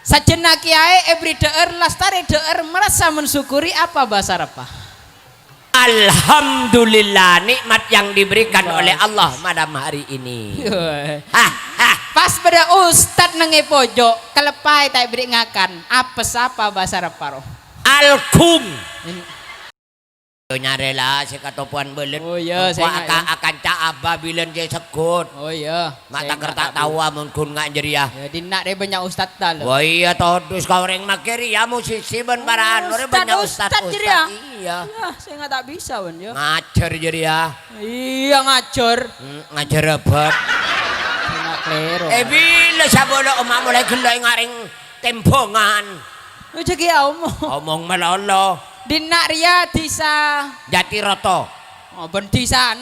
Sajenak kiai ebri deur lastari deur merasa mensyukuri apa bahasa Arab? Alhamdulillah nikmat yang diberikan oleh Allah malam hari ini. Pas pada ustad nengi pojok kelepai tak beri ngakan apa sapa bahasa Arab paro? Alkum. Nyarela si katopuan belen. Oh iya, saya akan caaba bilen je sekut. Oh iya. Mata kertak tawa mungkin nggak jeria. Ya dinak deh banyak ustad tal. Wah iya todus kau orang makeri ya musisi ben para anu banyak ustad jeria. Iya. Ya, saya nggak tak bisa wan ya. Ngajar jeria. Iya ngajor. Ngajar rebet. Nggak klero. Bila sabolo emak mulai gelai ngaring tembongan. Jadi omong melolo. Dinak ria disa Jatiroto. Oh bendisan.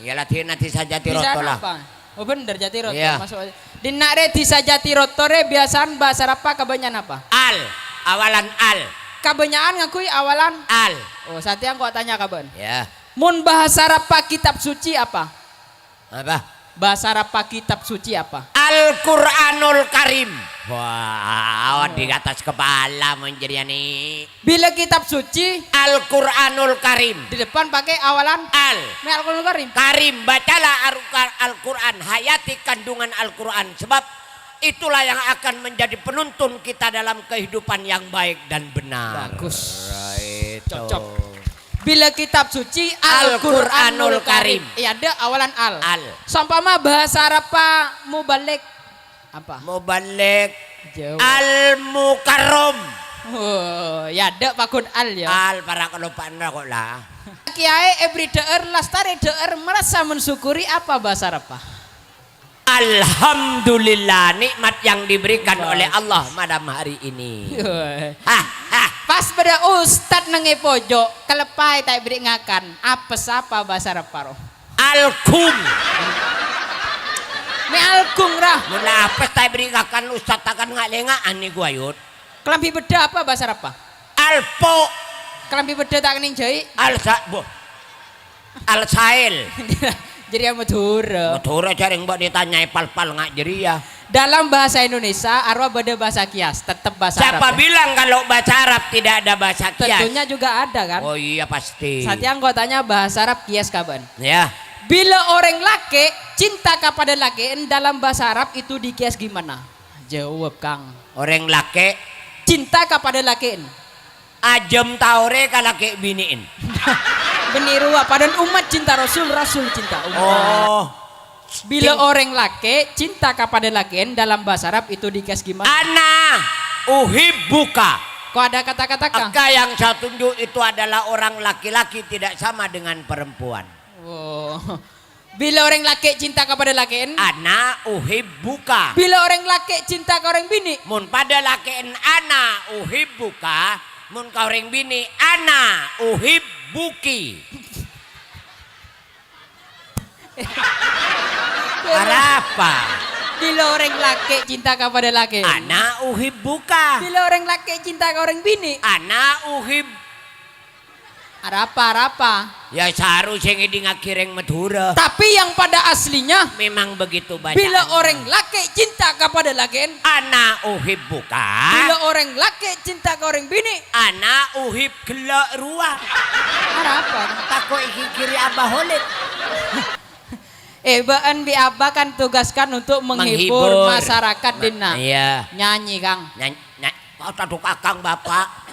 Iyalah disa Jatiroto lah. Apa? Oh bener Jatiroto iya. masuk. Dinak re disa Jatiroto re biasaan bahasa apa kebanyakan apa? Al. Awalan al. Kebanyakan ngakui awalan al. Oh saat yang gua tanya kaban. Ya. Mun bahasa apa kitab suci apa? Apa? Bahasa apa kitab suci apa? Al-Quranul Karim. Wah, di atas kepala menjadi nih. Bila kitab suci Al-Quranul Karim. di depan pakai awalan Al. Al-Quranul Karim. Karim, bacalah Al-Quran, hayati kandungan Al-Quran. Sebab itulah yang akan menjadi penuntun kita dalam kehidupan yang baik dan benar. Bagus. Cocok. Bila kitab suci Al-Quranul Karim. Iya ada awalan al. Al. Sampama bahasa Arab mubalik apa? Mubalik. Jauh. Al-Mukarram. Oh, ya ada pakun al ya. Al para kelupaan kok lah. Kiai ebri deur lastari deur merasa mensyukuri apa bahasa Arab? Alhamdulillah nikmat yang diberikan oleh Allah malam hari ini. Pas pada ustad nengi pojok kelepai tak beri ngakan apa sapa bahasa Arab paro? Alkum. Ni alkum rah. Mula apa tak beri ngakan ustad takkan ngalengaan nih gua yud. Kelambi beda apa bahasa Arab? Alpo. Kelambi beda tak kening jai. Al-Sail. Jadi yang Madura. Madura jaring mbak ditanyai pal-pal nggak jeria. Dalam bahasa Indonesia arwah beda bahasa kias tetap bahasa Siapa Arab. Siapa bilang kalau bahasa Arab tidak ada bahasa kias? Tentunya juga ada kan. Oh iya pasti. Saat yang kau tanya bahasa Arab kias kapan? Ya. Bila orang laki cinta kepada laki dalam bahasa Arab itu dikias gimana? Jawab Kang. Orang laki cinta kepada laki. Ajem taure kalake biniin. Beniru apa dan umat cinta Rasul, Rasul cinta umat. Oh. Bila orang laki cinta kepada laki dalam bahasa Arab itu dikias gimana? Ana uhibbuka. Kok ada kata-kata Kang? Maka yang saya tunjuk itu adalah orang laki-laki tidak sama dengan perempuan. Oh. Bila orang laki cinta kepada laki, ana uhibbuka. Bila orang laki cinta ke orang bini, mun pada laki ana uhibbuka, mun ka orang bini ana uhibbuki. Apa? Bila orang laki cinta kepada laki, ana uhibbuka. Bila orang laki cinta ke orang bini, ana uhib. Apa? Ya seharusnya ini ngakireng Madura. Tapi yang pada aslinya memang begitu banyak. Bila orang laki cinta kepada laki, ana uhibbuka. Bila orang laki cinta ke orang bini, ana uhib gelak ruah. Apa? Takut iki kiri abah holik. Baan bi abah kan tugaskan untuk menghibur masyarakat dina. Iya. Nyanyi Kang. Kau taduk akang bapak.